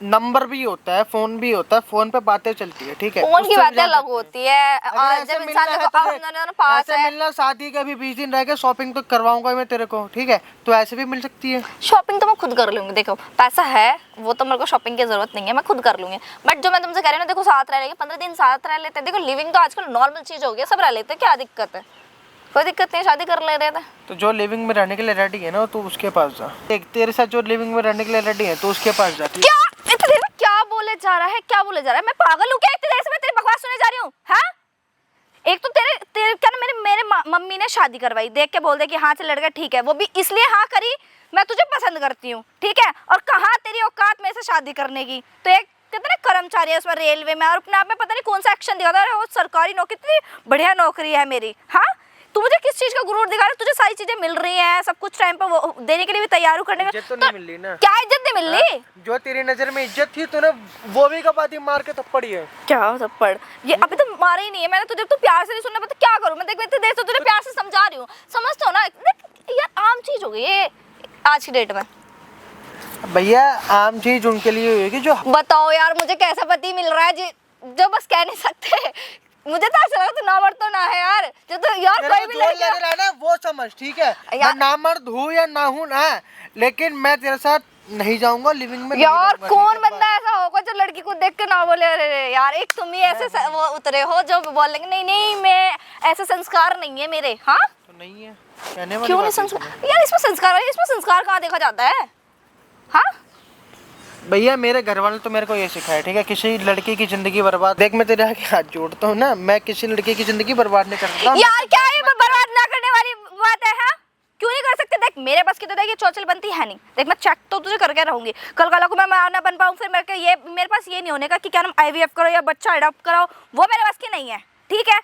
नंबर भी होता है, फोन भी होता है, फोन पे बातें चलती है, ठीक है? फोन की उससे बातें भी जान अलग सकते हैं। होती है, अगर और ऐसे जब मिलना इंसान है देखो तो अब हम देख, दोनों पास ऐसे है। मिलना, शादी के अभी 20 दिन रह गए, शॉपिंग तो करवाऊंगा मैं तेरे को, ठीक है? तो ऐसे भी मिल सकती है। शॉपिंग तो मैं खुद कर लूंगी, देखो पैसा है वो तो मेरे को शॉपिंग की जरूरत नहीं है, मैं खुद कर लूंगी। बट जो मैं तुमसे कह रही हूँ ना, देखो साथ रह लेंगे, 15 दिन साथ रह लेते हैं। देखो लिविंग तो आजकल नॉर्मल चीज हो गई है, सब रह लेते हैं, क्या दिक्कत है? कोई दिक्कत नहीं, शादी कर ले रहे थे। तो जो लिविंग में रहने के लिए रेडी है ना, तो उसके पास जा। एक तेरे साथ जो लिविंग में रहने के लिए रेडी है तो उसके पास जा। क्या इतनी देर में क्या बोले जा रहा है, क्या बोले जा रहा है? मैं पागल हूँ क्या? इतनी देर से मैं तेरी बकवास सुने जा रही हूँ? हाँ, एक तो तेरे क्या ना मेरे मम्मी ने शादी करवाई, देख के बोल दे कि हाँ चल लड़का ठीक है, वो भी इसलिए हाँ करी मैं तुझे पसंद करती हूँ, ठीक है? और कहाँ तेरी औकात में से शादी करने की? तो एक कहते ना कर्मचारी है उसमें रेलवे में, और अपने आप में पता नहीं कौन सा एक्शन दिखाता है। वो सरकारी नौकरी, इतनी बढ़िया नौकरी है मेरी। हाँ, तू मुझे किस चीज का गुरूर दिखा रहा है? तुझे सारी चीजें मिल रही हैं, सब कुछ टाइम पर वो देने के लिए भी तैयार हूँ, करने में इज्जत तो नहीं मिल रही ना। क्या इज्जत नहीं मिल रही? जो तेरी नजर में इज्जत थी तूने वो भी कब आती मार के थप्पड़ी है। क्या थप्पड़? ये अभी तो मारा ही नहीं है मैंने तुझे, तू प्यार से नहीं सुनना पता क्या करूं मैं? देख मैं इतनी देर से तुझे प्यार से समझा रही हूँ, समझते हो ना? देख यार आम चीज हो गई ये आज की डेट में। भैया आम चीज उनके लिए होगी जो। बताओ यार मुझे कैसा पति मिल रहा है जो बस कह नहीं सकते। मुझे तो ऐसा लगा तू नामर्द तो ना है यार, जो तो यार तेरे कोई को भी जो लड़का लग रहा है ना वो समझ, ठीक है? मैं यार- नामर्द हूँ या ना हूँ ना, लेकिन मैं तेरे साथ नहीं जाऊंगा लिविंग में। नहीं यार जाऊंगा, कौन ठीक है? बंदा ऐसा होगा जो लड़की को देख के ना बोले अरे रे यार? एक तुम ही ऐसे वो उतरे हो जो बोलेंगे नहीं नहीं मैं ऐसे संस्कार नहीं है मेरे। हाँ तो नहीं है कहने वाली क्यों नहीं बात है संस्कार यार? इसमें संस्कार है, इसमें संस्कार कहाँ देखा जाता है? हाँ भैया मेरे घर वाले तो मेरे को ये सिखाया, ठीक है? किसी लड़की की जिंदगी बर्बाद, देख मैं तेरे आगे हाथ जोड़ता हूँ ना, मैं किसी लड़की की जिंदगी बर्बाद नहीं कर सकता। यार क्या ये बर्बाद ना करने वाली बात है? हाँ क्यों नहीं कर सकते? देख मेरे बस की तो देख ये चौचल बनती है नहीं। देख मैं चेक तो तुझे करके रहूंगी, कल कल को मैं ना बन पाऊँ फिर मेरे पास ये नहीं होने का कि क्या नाम IVF करो या बच्चा अडॉप्ट कराओ, वो मेरे बस की नहीं है, ठीक है?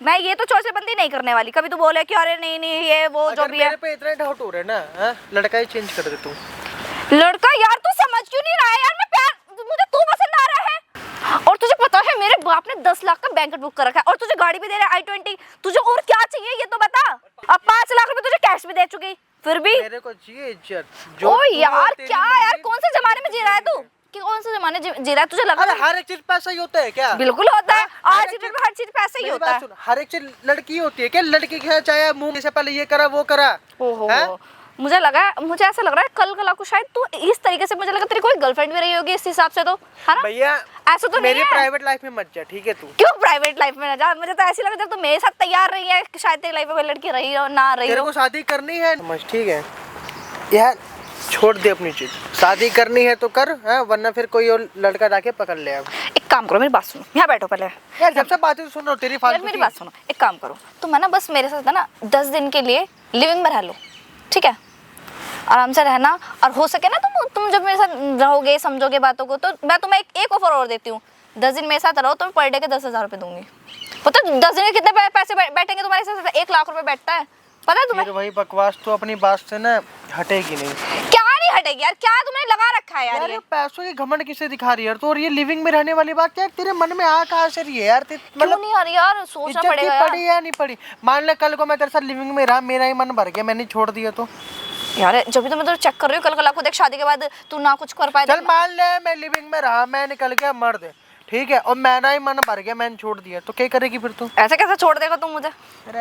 मैं ये तो चौचल बनती नहीं करने वाली। कभी तो बोले कि अरे नहीं नहीं ये वो जो अगर भी है। मेरे पे इतना डाउट हो रहा है ना, हाँ? लड़का ही चेंज कर दे तू। लड़का यार तू समझ क्यों नहीं रहा है यार? मैं प्यार मुझे तू पसंद आ रहा है, और तुझे पता है मेरे बाप ने 10 लाख का बैंक बुक कर रखा है, और तुझे गाड़ी भी दे रहा है I-20। तुझे और क्या चाहिए ये तो बता? अब 5 लाख रुपए तुझे कैश भी दे चुकी, फिर भी मेरे को चाहिए इज्जत। ओ तू यार और तेरी क्या मम्मी- यार कौन से जमाने में जी रहा है तू? कि कौन से जमाने जी रहा है? तुझे लगा अरे हर एक चीज पैसा ही होता है क्या? बिल्कुल होता है, हाँ, आज हर की एक डेट में हर चीज पैसे ही मेरी होता बात है। सुन, हर एक चीज लड़की होती है क्या? लड़की के साथ चाहे मुंह से पहले ये करा वो करा। ओहो हैं? मुझे ऐसा लग रहा है कल को शायद तू इस तरीके से, मुझे लगा तेरी कोई गर्लफ्रेंड भी रही होगी इस हिसाब से, तो है ना भैया ऐसा तो नहीं मेरी है। प्राइवेट लाइफ में मत जा, ठीक है? तू क्यों प्राइवेट लाइफ में ना जा? मुझे तो ऐसी लग रहा है तू मेरे साथ तैयार रही है कि शायद तेरी लाइफ में कोई लड़की रही हो ना रही तेरे हो। को शादी करनी है समझ, ठीक है? यार छोड़ दे अपनी चीज, शादी करनी है तो कर, है? वरना फिर कोई और लड़का जाके पकड़ ले। अब एक काम करो, मेरी बात सुनो, यहाँ बैठो पहले। यार जब से बातें सुन रहा हूँ तेरी यार फालतू मेरी की। बात सुनो, एक काम करो, तुम है ना बस मेरे साथ है ना 10 दिन के लिए लिविंग में रह लो, ठीक है? आराम से रहना, और हो सके ना तुम जब मेरे साथ रहोगे, समझोगे बातों को, तो मैं तुम्हें एक ऑफर और देती हूँ। 10 दिन मेरे साथ रहो तो मैं पर डे के 10,000 रुपये दूंगी। पता है 10 दिन में कितने पैसे बैठेंगे तुम्हारे साथ? 1 लाख रुपए बैठता है, पता है तुम्हें? फिर वही बकवास, तो अपनी बात से ना हटेगी नहीं। क्या नहीं हटेगी यार? क्या तुमने लगा रखा है यार यार ये? ये पैसों की घमंड किसे दिखा रही है यार? तो और ये लिविंग में रहने वाली बात क्या है? तेरे मन में आ कहाँ से रही है यार? क्यों नहीं आ रही यार? सोचना इज्जत पड़ेगा की यार। पड़ी या नहीं पड़ी? मान ले कल को मैं तेरे साथ लिविंग में रहा, मेरा ही मन भर गया, मैंने छोड़ दिया तो? यार जब भी तो मैं तो चेक कर रही हूँ, कल को देख शादी के बाद तू ना कुछ कर पाए। चल मान ले मैं लिविंग में रहा, मैं निकल गया मर्द, ठीक है? और मेरा ही मन भर गया, मैंने छोड़ दिया, तो क्या करेगी फिर तू? ऐसे कैसे छोड़ देगा तुम मुझे? अरे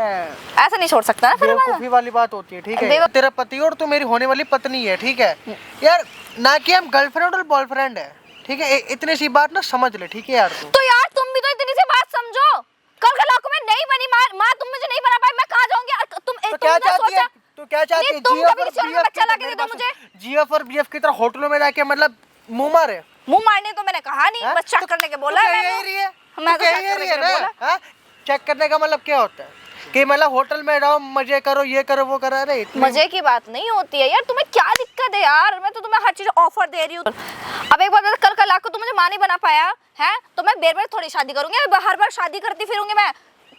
ऐसे नहीं छोड़ सकता ना फिर मैं। बेवकूफी वाली बात होती है, ठीक है? तेरा पति और तू मेरी होने वाली पत्नी है, ठीक है? यार ना कि हम गर्लफ्रेंड और बॉयफ्रेंड है, ठीक है? इतनी सी बात ना समझ ले, ठीक है यार? तू तो यार तुम भी तो इतनी सी बात समझो। कल को मैं नहीं बनी माँ, तुम मुझे नहीं बना पाए, मैं कहाँ जाऊंगी? तो क्या चाहती है? तू क्या चाहती है? तुम कभी किसी और का बच्चा लाके दे दो मुझे। जीएफ और बीएफ की तरह होटलों में जाके मतलब मुंह मारे? मुंह मारने तो मैंने कहा नहीं, बस चेक करने के बोला है मैंने। मैं तो चेक करने के बोला। हाँ? चेक करने का मतलब क्या होता है? कि मतलब होटल में रहो, मजे करो, ये करो वो करो? अरे मजे की बात नहीं होती है यार, तुम्हें क्या दिक्कत है यार? मैं तो तुम्हें हर चीज ऑफर दे रही हूँ। अब एक बात बता, कल लाख को तुम मुझे माँ नहीं बना पाया है, तो मैं बेर बेर थोड़ी शादी करूंगी? हर बार शादी करती फिरूंगी मैं?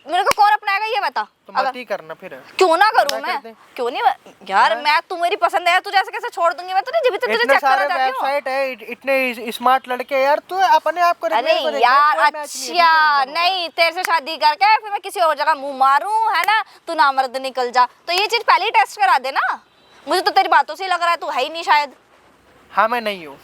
मेरे को कौन अपनाएगा ये बता? तो मत ही करना फिर। क्यों ना करूं मैं? क्यों नहीं यार? हाँ? मैं, तू मेरी पसंद है यार, तुझे ऐसे कैसे छोड़ दूंगी मैं? तुझे तुझे इतने चेक सारे करना चाहती हूँ। वेबसाइट है, इतने स्मार्ट लड़के यार, तू अपने आप को अरे यार अच्छा नहीं, तेरे से शादी करके फिर मैं किसी और जगह मुंह मारूं, है ना? तू नामर्द निकल जा, तो ये चीज पहले ही टेस्ट करा दे ना। मुझे तो तेरी बातों से ही लग रहा है तू है ही नहीं शायद। हाँ मैं नहीं हूँ,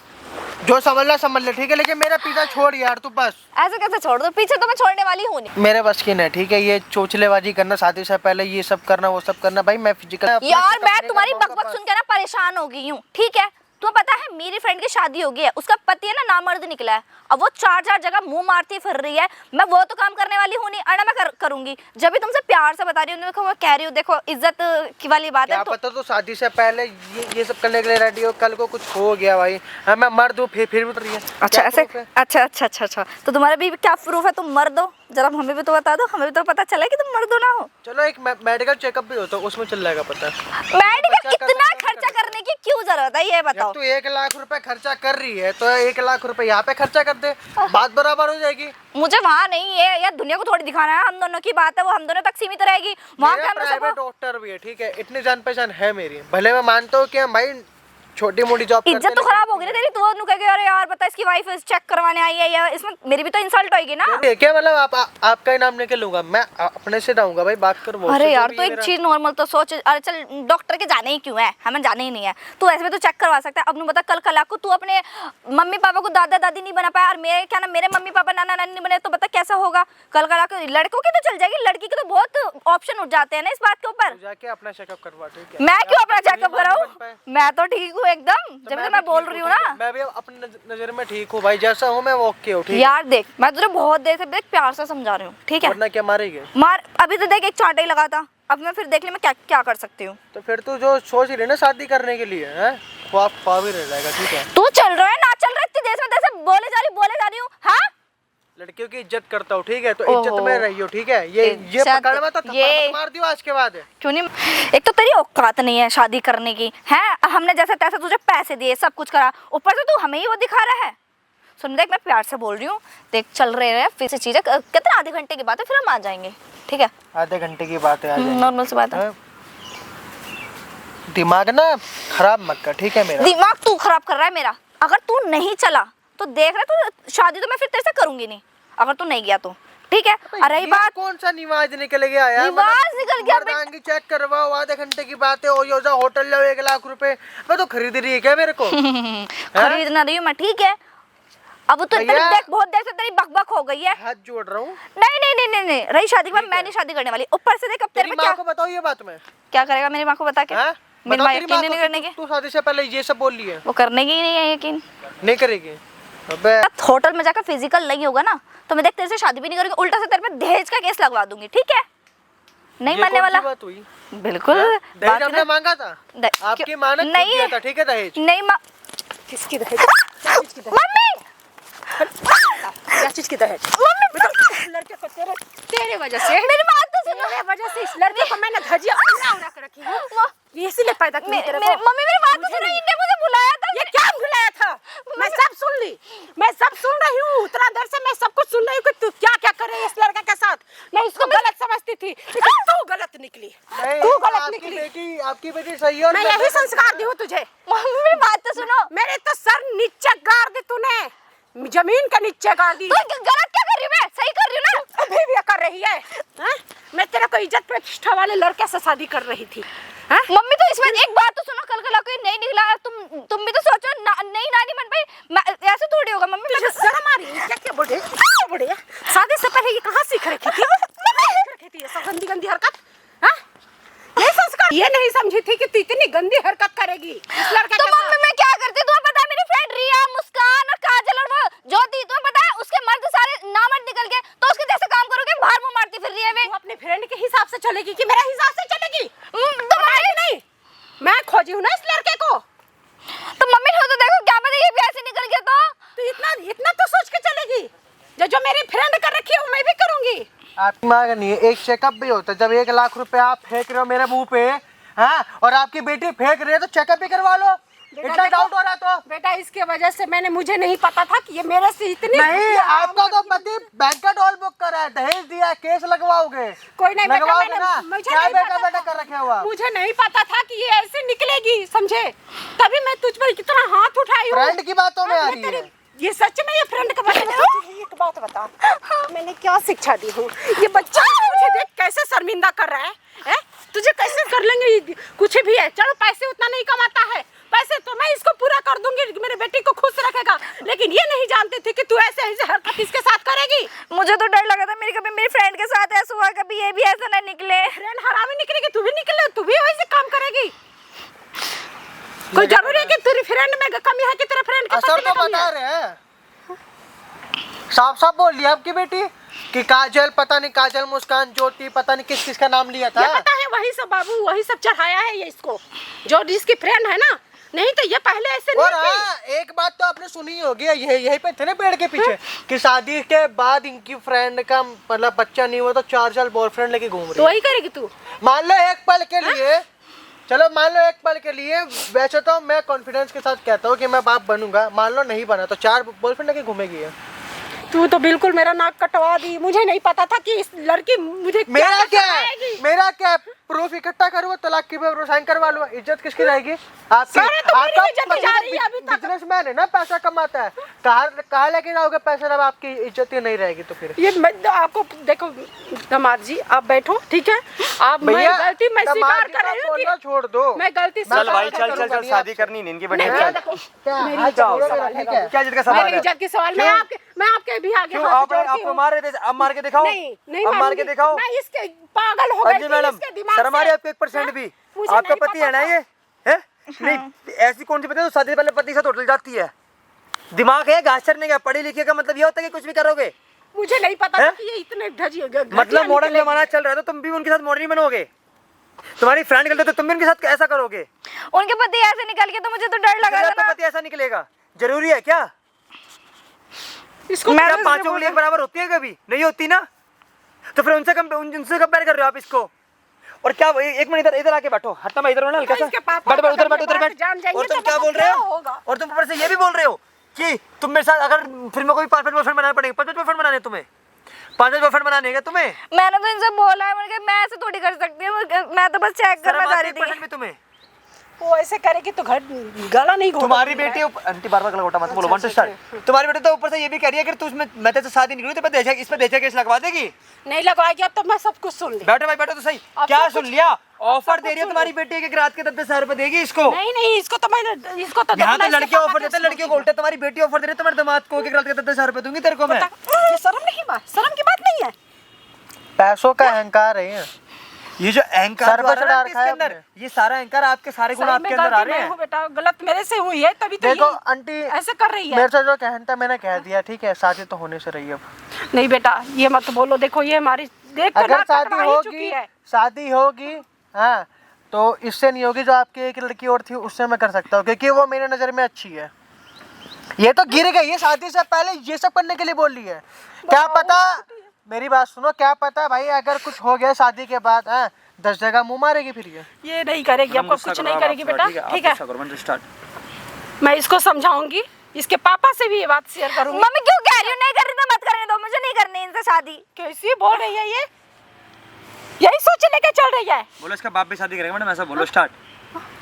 जो समझ ले, ठीक है? लेकिन मेरा पीछा छोड़ यार तू बस। ऐसे कैसे छोड़ दो? पीछे तो मैं छोड़ने वाली हूँ नहीं। मेरे बस की नहीं, ठीक है? ये चोचलेबाजी करना, शादी से पहले ये सब करना वो सब करना, भाई मैं फिजिकल यार मैं तुम्हारी बकबक सुन के ना परेशान हो गई हूँ, ठीक है? तुम्हें पता है मेरी फ्रेंड की शादी हो गई है, उसका पति है ना नामर्द निकला है, अब वो 4 जगह मुंह मारती फिर रही है। मैं वो तो काम करने वाली हूँ नहीं, अरे मैं करूंगी। जब भी तुमसे प्यार से बता रही हूँ, देखो वो कह रही हूँ, देखो इज्जत की वाली बात है। क्या पता तो शादी से पहले ये सब करने के लिए रेडी हो, कल को कुछ हो गया भाई, हाँ मैं मर्द हूँ फिर भी रही है। अच्छा ऐसे? अच्छा तो तुम्हारे भी क्या प्रूफ है तुम मर्द हो? जरा हमें भी तो बता दो, हमें भी तो पता चले कि तुम मर्द हो ना हो। चलो एक मेडिकल चेकअप भी होता है, उसमें चल जाएगा पता। मेडिकल इतना खर्चा करने की क्यों जरूरत है ये बताओ? तू 1 लाख रुपए खर्चा कर रही है तो 1 लाख रुपए यहाँ पे खर्चा कर दे, बात बराबर हो जाएगी। मुझे वहाँ नहीं है यार, दुनिया को थोड़ी दिखाना है, हम दोनों की बात है, वो हम दोनों तक सीमित रहेगी। वहाँ मेरा प्राइवेट डॉक्टर भी है, ठीक है? इतनी जान पहचान है मेरी, भले मैं मानता हूँ कि हम भाई छोटी मोटी जॉब इज्जत तो खराब हो गई ना तेरी। तू नु कह के अरे यार बता इसकी वाइफ चेक करवाने आई है, या इसमें मेरी भी तो इंसल्ट होगी ना। क्या मतलब आपका ही नाम लेके लूंगा मैं? अपने से रहूंगा भाई, बात कर वो। अरे यार तो एक चीज नॉर्मल तो सोच। अरे चल डॉक्टर के जाने ही क्यों है, हमें जाने ही नहीं है। तू ऐसे में तो चेक करवा सकता है। अब बता कल को तू अपने मम्मी पापा को दादा दादी नहीं बना पाया और मेरे क्या ना मेरे मम्मी पापा नाना नानी नहीं बने, तो बता कैसा होगा? कल को लड़कों की तो चल जाएगी, लड़की के तो बहुत ऑप्शन उठ जाते हैं ना इस बात के ऊपर। जाके अपना चेकअप करवा, ठीक है? मैं क्यों अपना चेकअप कराऊं? मैं तो ठीक हूँ एकदम, जब मैं बोल रही हूँ ना। मैं भी अपनी नजर में ठीक हूँ भाई, जैसा हूँ मैं वो ओके हूँ, ठीक है? यार देख मैं तुझे बहुत देर से देख प्यार से समझा रही हूँ, ठीक है? वरना क्या मारेगी? मार अभी तो देख एक चांटा ही लगा था, अब मैं फिर देख ले मैं क्या क्या कर सकती हूँ। तो फिर तू जो सोच रही है ना शादी करने के लिए, हैं? वो आप भी रह जाएगा, ठीक है? तू चल रहा है ना चल रहा है, इतनी देर से जैसे बोले जा रही हूँ। हाँ लड़कियों की इज्जत करता हूँ, ठीक है? तो इज्जत में रही हो, ठीक है? ये पकड़ में तो थप्पड़ मार दियो आज के बाद। क्यों नहीं? एक तो तेरी औकात नहीं है शादी करने की, है? हमने जैसे तैसे तुझे पैसे दिए, सब कुछ करा, ऊपर से तू हमें ही वो दिखा रहा है। सुन देख मैं प्यार से बोल रही हूँ, देख चल रहे हैं फिर से चीजें, कितना आधे घंटे की बात है, फिर हम आ जाएंगे, ठीक है? आधे घंटे की बात है, नॉर्मल सी बात है। दिमाग ना खराब मत कर, ठीक है? मेरा दिमाग तू खराब कर रहा है मेरा। अगर तू नहीं चला तो देख रहा तो शादी तो मैं फिर तेरे से करूंगी नहीं, अगर तू नहीं गया तो, ठीक है? अरे ये बात कौन सा निवाज निकल गया यार? निवाज निकल गया? मर्दांगी चेक करवाओ, आधे घंटे की बात है, और योजा होटल लो 1 लाख रुपए, मैं तो खरीद रही है क्या मेरे को? खरीदना रही हूँ मैं, ठीक है? अब तो देख बहुत देर से तेरी बकबक हो गई है। हाथ जोड़ रहा हूँ। नहीं रही शादी के बाद मैं नहीं शादी करने वाली। ऊपर से देख अब तेरे पे क्या को बताओ ये बात में क्या करेगा मेरी माँ को बता के? मेरी बताओ माँ तेरी यकीन माँ नहीं को करने के, तू शादी से पहले ये सब बोल रही है। वो करने की ही नहीं है यकीन। नहीं करेगी। अबे होटल में जाकर फिजिकल नहीं होगा ना तो मैं देख तेरे से शादी भी नहीं करूंगी, उल्टा से तेरे पे दहेज का केस लगवा दूंगी, ठीक है? नहीं ये मानने कौन सी वाला। बात हुई? बिल्कुल दहेज बात हमने ना- मांगा था, आपकी क्यों- माँ ने खुद नहीं दिया था, ठीक है दहेज। नहीं किसकी दहेज? मम्मी क्या चीज की दहेज? इस लड़के को तेरे वजह से, मेरी बात तो सुनो। तेरे वजह से इस लड़के को मैंने धजिया उड़ा के रखी है। ये इसीलिए पैदा की तेरे को। मम्मी मेरी बात तो मुझे सुनो, नहीं- इनने मुझे बुलाया था। ये क्या बुलाया था? मैं सब सुन ली, मैं सब सुन रही हूँ। उतना देर से मैं सब कुछ सुन रही हूँ कि तू क्या क्या कर रही है इस लड़के के साथ। मैं इसको गलत समझती थी, लेकिन तू गलत निकली। नहीं, तू गलत आपकी निकली। आपकी बेटी सही है और मैं यही संस्कार दी हूँ तुझे। मम्मी मेरी बात तो सुनो। मेरे तो सर नीचे गाड़ दी तूने, जमीन के नीचे गाड़ दी। तो गलत क्या कर रही हूँ मैं? सही कर रही हूँ ना? अभी भी कर रही है, हैं? मैं तेरे को इज्जत प्रतिष्ठा वाले लड़के से शादी कर रही थी, हैं? मम्मी तो इसमें एक बात तो सुनो, कल कल कोई नहीं निकला, तुम भी तो सोचो नहीं नानी बन पाई, ऐसे थोड़ी होगा मम्मी। तुझे शर्म आ रही है क्या? क्या बुढ़े शादी से पहले ये कहाँ सीख रखी थी? सीख रखी थी ये सब गंदी गंदी हरकत, हैं? ये संस्कार ये नहीं समझी थी कि तू इतनी गंदी हरकत करेगी इस लड़के तो के मम्मी साथ। मैं क्या करती, तुम्हें पता है मेरी फ्रेंड रिया, मुस्कान और काजल और वो ज्योति, तुम्हें पता है उसके मर्द सारे नामर्द निकल गए, तो उसके जैसे काम करोगे, बाहर मुंह मारती फिर रही है वे। तू अपने फ्रेंड के हिसाब से चलेगी कि मेरे हिसाब से चलेगी? तुम्हारे नहीं, मैं खोजी हूँ ना इस लड़के को। तो मम्मी तो देखो क्या पता ये भी ऐसे निकल गया तो इतना तो सोच के चलेगी, जो मेरी फ्रेंड कर रखी है वो मैं भी करूंगी। आपकी माँ का नहीं है, एक चेकअप भी होता है। जब 1 लाख रुपए आप फेंक रहे हो मेरे मुंह पे, हाँ, और आपकी बेटी फेंक रही है तो चेकअप भी करवा लो। इतना डाउट हो रहा तो बेटा इसके वजह से मुझे नहीं पता था कि ये मेरे से इतनी नहीं, आपका तो पति बैंकेट हॉल बुक करा है, दहेज दिया है, केस लगवाओगे। कोई नहीं बेटा, लगवाओगे ना? मुझे क्या नहीं बेटा पता बेटा था। कर रखे हो आप? मुझे नहीं पता था कि ये ऐसे निकलेगी, समझे? तभी मैं तुझ पर कितना हाथ उठाई हूँ। फ्रेंड की बातों में आ रही है। ये सच में ये फ्रेंड का बात है। तुझे एक बात बता, मैंने क्या शिक्षा दी हूँ? ये बच्चा मुझे देख कैसे शर्मिंदा कर रहा है? तुझे कैसे कर लेंगे? कुछ भी है, चलो पैसे उतना नहीं कमाता है, पैसे तो मैं इसको पूरा कर दूंगी, मेरे बेटी को खुश रखेगा, लेकिन ये नहीं जानती थी कि तू ऐसे हरकत इसके साथ करेगी। मुझे तो डर लगा था मेरी फ्रेंड के साथ ऐसा हुआ, कभी ये भी ऐसा ना निकले। फ्रेंड हरामी निकलेगी, तू भी निकले, तू भी वैसे काम करेगी। कोई जरूरी है कि तेरी फ्रेंड में कमी है कि तेरे फ्रेंड के असर पति में तो कमी बता है? रहे हैं, साफ साफ बोल लिया आपकी बेटी कि काजल, पता नहीं काजल, मुस्कान, ज्योति, पता नहीं किस किस का नाम लिया था। ये पता है वही सब बाबू, वही सब चढ़ाया है ये इसको, जो जिसकी फ्रेंड है ना, नहीं तो ये पहले ऐसे और नहीं थी। हाँ, एक बात तो आपने सुनी होगी, यही पे थे ना पेड़ के पीछे, कि शादी के बाद इनकी फ्रेंड का मतलब बच्चा नहीं हुआ तो 4 साल बॉयफ्रेंड लेके घूम रही तो है। वही करेगी तू? मान लो एक पल के लिए, चलो मान लो एक पल के लिए, वैसे तो मैं कॉन्फिडेंस के साथ कहता हूँ कि मैं बाप बनूंगा, मान लो नहीं बना तो 4 बॉयफ्रेंड लेके घूमेगी है। तू तो बिल्कुल मेरा नाक कटवा दी। मुझे नहीं पता था कि इस लड़की मुझे मेरा क्या है, कराएगी। मेरा क्या प्रूफ इकट्ठा करूँ, तलाक की पेपर साइन करवा लूँ, इज्जत किसकी रहेगी? आपकी। सारे तो मेरी इज्जत जा रही है अभी तक। बिजनेसमैन है ना, पैसा कमाता है, कहाँ लेके जाओगे पैसा जब आपकी इज्जत ही नहीं रहेगी तो फिर? ये आपको देखो दामाद जी, आप बैठो, ठीक है? आप मैं भैया, गलती मैं दामाद स्वीकार जी कर का रही हूँ बोलना कि छोड़ दो। मैं गलती चल भाई, स्वीकार चल चल चल, शादी करनी नहीं इनकी बेटी। नहीं, चल देखो, क्या मेरी हाथ इज्जत जोड़ोगे का ना, सवाल है ठीक है? क्या जिद का सवाल मेरी है? इज्जत की सवाल, मैं आपके भी आगे क्यों हाथ आप जोड़ती आपको हूँ। मार रहे थे? अब मार के दिखाओ। नहीं अब मार के मारूंगी। दिखाओ। मैं इसके पागल हो गई अंजलि थी मैडम, इसके दिमाग शर्म आ रही से। है आपको 1% भी? मुझे आपका नहीं पति पता है ना था। ये? है? नहीं, ऐसी कौन सी पति है जो शादी से पहले पति के साथ होटल जाती है? दिमाग है, घास चरने का, पढ़े लिखे का मतलब ये होता है कि कुछ भी करोगे। मुझे नहीं पता था हैं? कि ये इतने मतलब मॉडर्न जमाना चल रहा है तो तुम भी उनके साथ मॉडर्न बनोगे। तुम्हारी फ्रेंड गलती तो तुम भी उनके साथ ऐसा करोगे। उनके पति ऐसे निकल के तो मुझे तो डर लगा था तो ना। पति ऐसा निकलेगा जरूरी है क्या? इसको मैं क्या तो 5 उंगली एक बराबर होती है? कभी नहीं होती ना। तो फिर उनसे कंपेयर कर रहे हो आप इसको। और क्या, एक मिनट इधर आके बैठो, हटना मैं इधर हूं ना हल्का सा। इसके पापा बैठ उधर बैठ का बात जान जाइए और तुम तो क्या बताओ बोल रहे क्या हो? होगा? और तुम ऊपर से ये भी बोल रहे हो कि तुम मेरे साथ अगर फिर में कोई 5 बॉयफ्रेंड बनाने पड़ेंगे। 5 बॉयफ्रेंड बनाने तुम्हें? 5 बॉयफ्रेंड बनाने का तुम्हें? मैंने तो इनसे बोला है, मैंने कहा मैं ऐसे थोड़ी कर सकती हूँ, मैं तो बस चेक करना चाह रही थी। 1% भी तुम्हें? वो ऐसे करेगी तो घर गला नहीं घोटेगी। तुम्हारी बेटी आंटी बार-बार गला घोटा मत बोलो। 1 स्टार्ट। तुम्हारी बेटी तो ऊपर से ये भी कह रही है कि तू मैं तेरे से शादी नहीं करूँ, तो मैं इस पे देशा केस लगवा देगी। नहीं लगवाएगी। अब तो मैं सब कुछ सुन ली। बैठो भाई, बैठो तो सही। अब क्या सब सुन कुछ- लिया? ऑफर सब दे रही है कुछ तुम्हारी बेटी के रात के 10,000 रुपए देगी इसको। नहीं इसको तो मैंने इसको तो यहाँ तो देखना, लड़के इसके ऑफर पापा देते हैं, के लड़कियों को उल्टा तुम्हारी बेटी ऑफर दे रही है तुम्हारे दामाद को कि रात के 10,000 रुपए दूंगी तेरे को मैं। ये शर्म नहीं बात, शर्म की बात नहीं है। पैसों का अहंकार है। ये जो अहंकार सर जो पे आ रहा है चढ़ा ना रखा है इसके अंदर, आपने। ये सारा अहंकार आपके सारे गुण सही आपके में अंदर आ गलती रहे मैं हूँ हैं। बेटा, गलत मेरे से हुई है तभी तो देखो ये आंटी, ऐसे कर रही है। मेरे से जो कहना था मैंने कह दिया, ठीक है, शादी तो होने से रही अब। नहीं बेटा ये मत बोलो, देखो ये हमारी देख कर अगर नाक शादी कटवा ही चुकी होगी, है। शादी होगी, हाँ, तो इससे नहीं होगी। जो आपकी एक लड़की और थी उससे मैं कर सकता हूँ, क्योंकि वो मेरे नज़र में अच्छी है। ये तो गिर गई है, शादी से पहले ये सब करने के लिए बोल रही है। क्या पता, मेरी बात सुनो, क्या पता भाई अगर कुछ हो गया शादी के बाद, हाँ, 10 जगह मुंह मारेगी फिर ये नहीं करेगी, आपको कुछ नहीं करेगी बेटा, ठीक है। मैं इसको समझाऊंगी, इसके पापा से भी ये बात शेयर करूंगी। मम्मी क्यों कह रही हो? नहीं कर रही तो मत करने दो, मुझे नहीं करनी इनसे शादी। कैसी बोल रही है ये, यही सोच लेके चल रही है। बोलो इसका बाप भी शादी करेगा मैडम, ऐसा बोलो। स्टार्ट,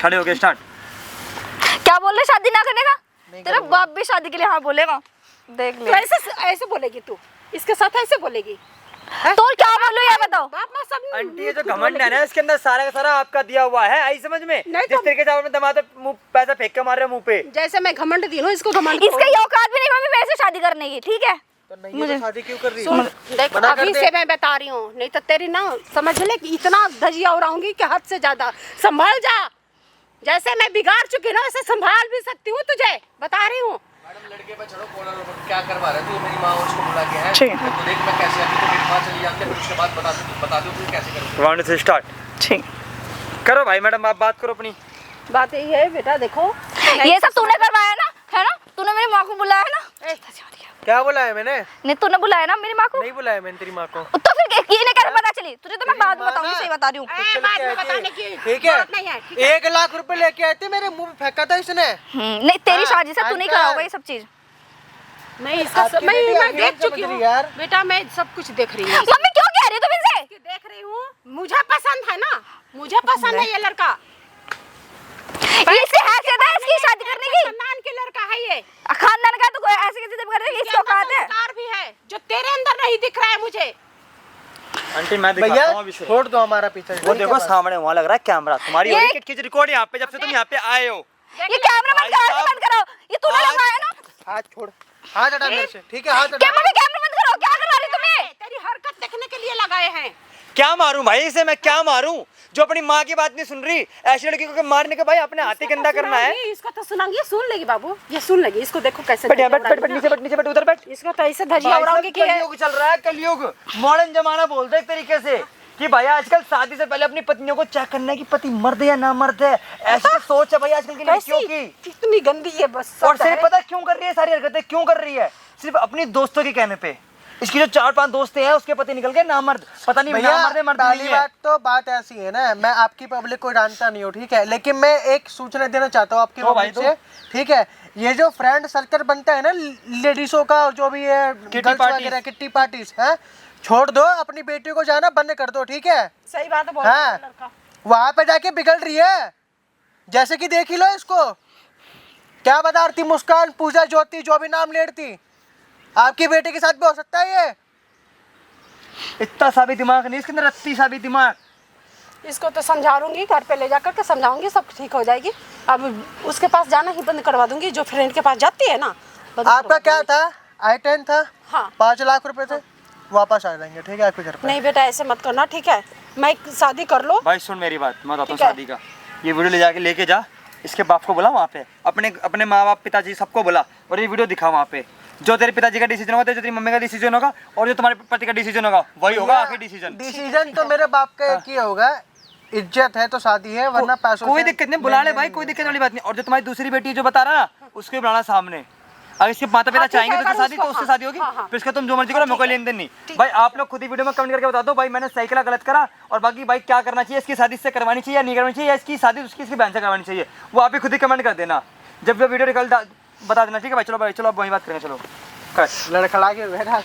खड़े हो गए, स्टार्ट। क्या बोल रहे शादी ना करने का? तेरा बाप भी शादी के लिए हाँ बोलेगा, देख तो ले। ऐसे बोलेगी तू, इसके साथ ऐसे बोलेगी? तो क्या बोलूं ये बताओ? बाप माँ सब आंटी ये जो घमंड है ना, इसके अंदर सारा का सारा आपका दिया हुआ है, आई समझ में? नहीं जिस तो- तरीके से आपने दमाद मुंह पैसा फेंक के मार रहे हो मुंह पे। जैसे मैं घमंड दी हूँ, इसको घमंड इसका ये औकात भी नहीं मम्मी मेरे से शादी करने की, ठीक है? तो नहीं है तो शादी क्यों कर रही सुन, है? देख मना कर अभी दे। से मैं बता रही हूँ, नहीं तो तेरी ना समझ ले कि इतना धजिया उड़ाऊंगी कि हद से ज्यादा। संभाल जा, जैसे मैं बिगाड़ चुकी ना वैसे संभाल भी सकती हूँ तुझे, बता रही हूँ। मैडम लड़के पे चढ़ो, कॉलर ऊपर क्या करवा रहे तू? मेरी माँ उसको बुला के है, ठीक है। तो देख मैं कैसे, अभी तो मेरी माँ चली जाती है, फिर उसके बाद बता दो तू कैसे करोगे। राउंड से स्टार्ट ठीक करो भाई। मैडम आप बात करो अपनी। बात यही है बेटा, देखो ये सब तूने करवाया ना, है ना? तूने मेरी माँ को बुलाया ना? क्या बोला है मैंने? नहीं तूने बुलाया ना मेरी माँ को? नहीं बुलाया मैंने तेरी माँ को। तो फिर ये कैसे पता चली तुझे? तो मैं बाद में बताऊंगी, सही बता रही हूँ। बाद में बताने की ठीक है, बात नहीं है, ठीक है। 1 लाख रुपए लेके आए थे, मेरे मुंह में फेंका था इसने। नहीं तेरी हाँ, शादी से तू नहीं अंकल। कराओगा ये सब चीज। मैं इसका आपकी मैं बेटी मैं आगे देख समझ चुकी रही हूँ यार। बेटा, मैं सब कुछ देख रही हूँ, मम्मी क्यों कह रही हो तुम इनसे? देख रही हूँ। मुझे पसंद है ना, मुझे पसंद है ये लड़का, इसकी हैसियत है इसकी शादी करने की? खानदान के लड़का है ये, खानदान का तो कोई ऐसे कैसे जब कर रही है? इसकी औकात है? संस्कार भी है जो तेरे अंदर नहीं दिख रहा है मुझे। आंटी मैं दिखाता भैया हूँ अभी से। छोड़ दो हमारा पीछा। वो देखो सामने वहाँ लग रहा है कैमरा, तुम्हारी हो ये- रही है रिकॉर्ड यहाँ पे, जब से तुम यहाँ पे आए हो। ये कैमरा बंद करो, ऐसे बंद करो। ये तूने आज- लगाया ना? हाथ छोड़, हाथ हटा मेरे से, ठीक है, हाथ क्या हटा। मम्मी कैमरा बंद करो? क्या करवा रही हो तुम्हें? तेरी हरकत देखने के लिए लगाए हैं। क्या मारूं भाई इसे, मैं क्या मारूं जो अपनी माँ की बात नहीं सुन रही? ऐसी लड़की को मारने के भाई अपने हाथ ही गंदा करना है। इसको तो सुनाऊंगी, ये सुन लेगी बाबू, ये सुन लेगी। इसको देखो कैसे बैठ यहाँ, धजिया बैठ बैठ उड़ाएगी नीचे ना। बैठ, नीचे बैठ, उधर बैठ। इसको तो ऐसे धजिया भाई उड़ाऊंगी साहब, कि ये- कलयुग चल रहा है, कलयुग मॉडर्न जमाना बोलते हैं एक तरीके से कि भाई आजकल शादी से पहले अपनी पत्नियों को चेक करना है कि पति मर्द है या ना मर्द है। ऐसी तो सोच है भाई आजकल की लड़कियों की। कितनी गंदी है बस। और सिर्फ पता है क्यों कर रही है सारी हरकतें? क्यों कर रही है? सिर्फ अपनी दोस्तों के कहने पे। इसकी जो 4-5 दोस्त हैं उसके पति निकल गए नामर्द, पता नहीं भैया नामर्द है मर्द पहली नहीं है। बात तो बात ऐसी है ना, मैं आपकी पब्लिक को जानता नहीं हूँ, ठीक है, लेकिन मैं एक सूचना देना चाहता हूँ आपकी तो भाई पब्लिक से, ठीक है। ये जो फ्रेंड सर्कल बनता है ना लेडीजों का, जो भी है गर्ल्स वगैरह, किट्टी पार्टीज है, छोड़ दो, अपनी बेटी को जाना बंद कर दो, ठीक है। सही बात है, बोल हाँ। रहा है लड़का। वहां पे जाके बिगड़ रही है, जैसे कि देख ही लो इसको, क्या बता रही थी मुस्कान, पूजा, ज्योति, जो भी नाम ले रही थी, आपकी बेटी के साथ भी हो सकता है ये। इतना सा भी दिमाग नहीं इसके अंदर, रत्ती सा भी दिमाग। इसको तो समझा लूंगी, घर पे ले जाकर के समझाऊंगी, सब ठीक हो जाएगी। अब उसके पास जाना ही बंद करवा दूंगी, जो फ्रेंड के पास जाती है ना। बंद आपका करवा क्या दूंगी। था? i10 था, हाँ। 5 लाख रुपए थे, वापस आ जाएंगे, ठीक है, आपके घर पे। नहीं बेटा ऐसे मत करना, ठीक है। मैं शादी कर लो। भाई सुन मेरी बात, मैं बताता हूँ ठीक है। शादी का। ये वीडियो ले जाके लेके जा, इसके बाप को बुला वहाँ पे, अपने माँ बाप पिताजी सबको बुला, और ये वीडियो दिखा वहाँ पे। जो तेरे पिताजी का डिसीजन होगा, जो तेरी मम्मी का डिसीजन होगा, और जो तुम्हारे पति का डिसीजन होगा, वही होगा आखिरी डिसीजन। डिसीजन तो मेरे बाप का एक ही होगा, इज्जत है तो शादी है, वरना पैसों कोई से दिक्कत नहीं, बुला ले भाई, कोई दिक्कत वाली बात नहीं। और जो तुम्हारी दूसरी बेटी जो बता रहा ना, उसको भी बुलाना सामने। अगर इसके माता पिता हाँ, ठीक चाहेंगे है, तो अगर शादी, तो उसको- उससे हाँ, शादी होगी। हाँ, हाँ। फिर इसका तुम जो मर्जी करो, मेरे को लेन देन नहीं। भाई आप लोग खुद ही वीडियो में कमेंट करके बता दो भाई मैंने सही करा, गलत करा, और बाकी भाई क्या करना चाहिए, इसकी शादी इससे करवानी चाहिए या नहीं करवानी चाहिए, या इसकी शादी उसकी इसकी बहन से करवानी चाहिए, वो आप ही खुद ही कमेंट कर देना। जब वो वीडियो निकल बता देना, ठीक है भाई। चलो भाई, चलो अब वही बात करेंगे, चलो। लड़खड़ा के बैठा।